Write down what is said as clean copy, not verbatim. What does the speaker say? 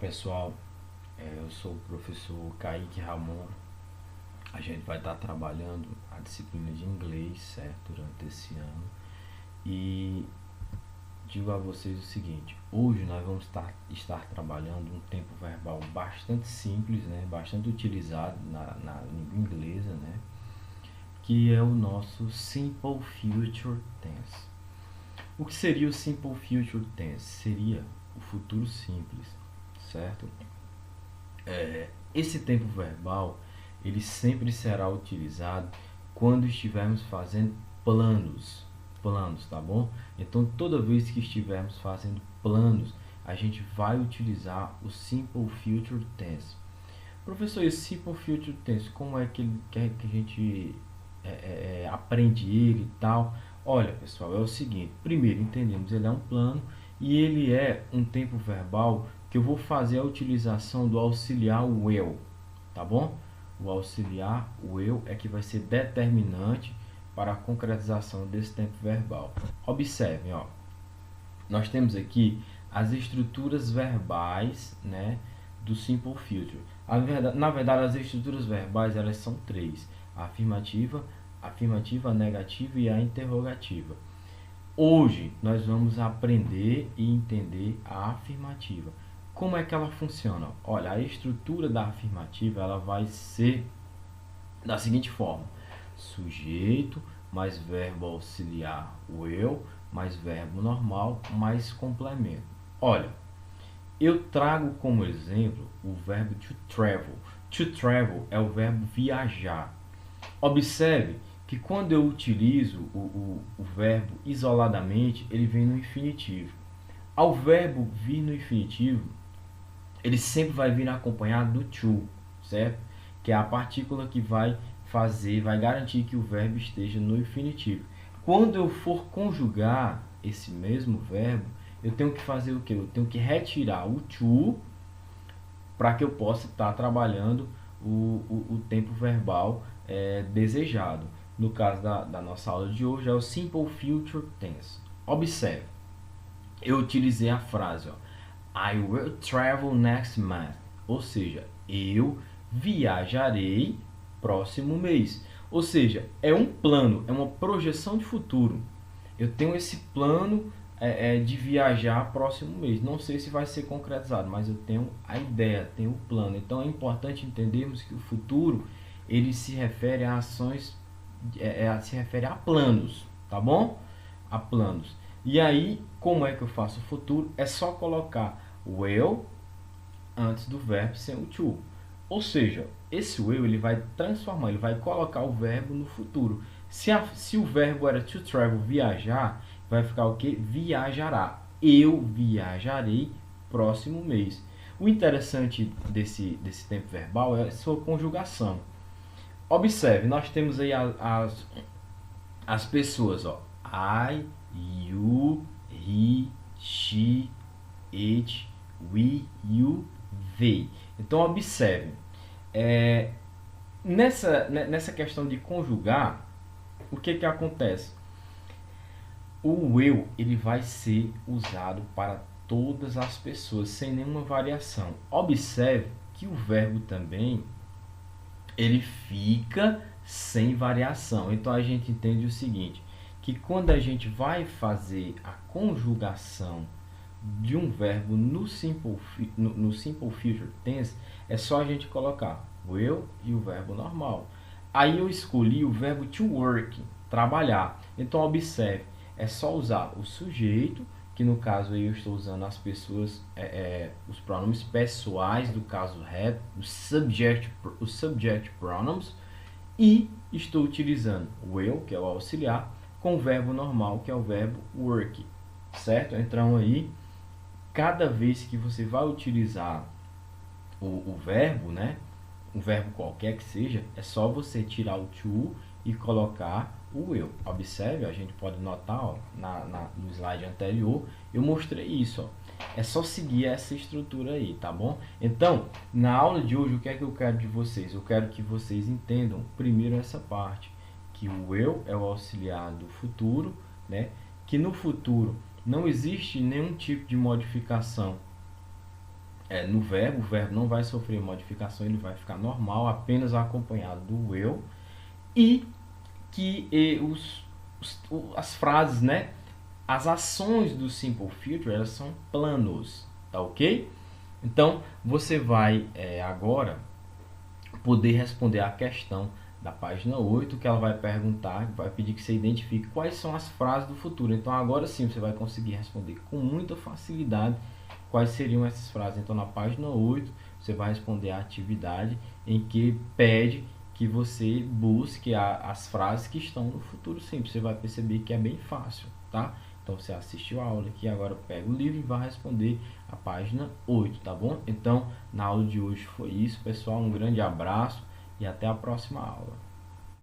pessoal, eu sou o professor Kaique Ramon. A gente vai estar trabalhando a disciplina de inglês, certo, durante esse ano. E digo a vocês o seguinte: hoje nós vamos estar trabalhando um tempo verbal bastante simples, né, bastante utilizado na língua inglesa, né, que é o nosso Simple Future Tense. O que seria o Simple Future Tense? Seria o futuro simples, certo? Esse tempo verbal ele sempre será utilizado quando estivermos fazendo planos, tá bom? Então toda vez que estivermos fazendo planos, a gente vai utilizar o Simple Future Tense. Professor, esse Simple Future Tense, como é que ele quer que a gente aprende ele e tal? Olha, pessoal, é o seguinte: primeiro entendemos, ele é um plano e ele é um tempo verbal que eu vou fazer a utilização do auxiliar will, tá bom? O auxiliar will é que vai ser determinante para a concretização desse tempo verbal. Observem, ó, nós temos aqui as estruturas verbais, né, do Simple Future. Na verdade, as estruturas verbais elas são três: a afirmativa, a negativa e a interrogativa. Hoje nós vamos aprender e entender a afirmativa. Como é que ela funciona? Olha, a estrutura da afirmativa ela vai ser da seguinte forma: sujeito mais verbo auxiliar will mais verbo normal mais complemento. Olha, eu trago como exemplo o verbo to travel. To travel é o verbo viajar. Observe que quando eu utilizo o verbo isoladamente, ele vem no infinitivo. Ao verbo vir no infinitivo, ele sempre vai vir acompanhado do to, certo? Que é a partícula que vai garantir que o verbo esteja no infinitivo. Quando eu for conjugar esse mesmo verbo, eu tenho que fazer o quê? Eu tenho que retirar o to para que eu possa estar trabalhando o tempo verbal desejado. No caso da nossa aula de hoje é o Simple Future Tense. Observe, eu utilizei a frase, ó, I will travel next month, ou seja, eu viajarei próximo mês. Ou seja, é um plano, é uma projeção de futuro. Eu tenho esse plano de viajar próximo mês. Não sei se vai ser concretizado, mas eu tenho a ideia, tenho o plano. Então é importante entendermos que o futuro ele se refere a ações, se refere a planos, tá bom? A planos. E aí, como é que eu faço o futuro? É só colocar o will antes do verbo sem o to. Ou seja, esse will ele vai transformar, ele vai colocar o verbo no futuro. Se o verbo era to travel, viajar, vai ficar o que? Viajará. Eu viajarei próximo mês. O interessante desse tempo verbal é a sua conjugação. Observe, nós temos aí as pessoas, ó. I, you, he, she, it, we, you, they. Então observe, nessa questão de conjugar, o que acontece? O will ele vai ser usado para todas as pessoas sem nenhuma variação. Observe que o verbo também ele fica sem variação. Então a gente entende o seguinte, que quando a gente vai fazer a conjugação de um verbo no Simple Future Tense, é só a gente colocar will e o verbo normal. Aí eu escolhi o verbo to work, trabalhar. Então observe, é só usar o sujeito, que no caso aí eu estou usando as pessoas, os pronomes pessoais do caso have, os subject pronouns, e estou utilizando will, que é o auxiliar, com o verbo normal, que é o verbo work, certo? Então aí, cada vez que você vai utilizar o verbo, né, um verbo qualquer que seja, é só você tirar o to e colocar o will. Observe, a gente pode notar, ó, no slide anterior, eu mostrei isso, ó. É só seguir essa estrutura aí, tá bom? Então, na aula de hoje, o que é que eu quero de vocês? Eu quero que vocês entendam primeiro essa parte, que o will é o auxiliar do futuro, né? Que no futuro não existe nenhum tipo de modificação no verbo, o verbo não vai sofrer modificação, ele vai ficar normal, apenas acompanhado do will, e que as frases, né, as ações do Simple Future, elas são planos, tá ok? Então, você vai agora poder responder a questão da página 8, que ela vai perguntar, vai pedir que você identifique quais são as frases do futuro. Então, agora sim, você vai conseguir responder com muita facilidade quais seriam essas frases. Então, na página 8, você vai responder a atividade em que pede que você busque as frases que estão no futuro simples. Você vai perceber que é bem fácil, tá? Então, você assistiu a aula aqui, agora pega o livro e vai responder a página 8, tá bom? Então, na aula de hoje foi isso, pessoal. Um grande abraço e até a próxima aula.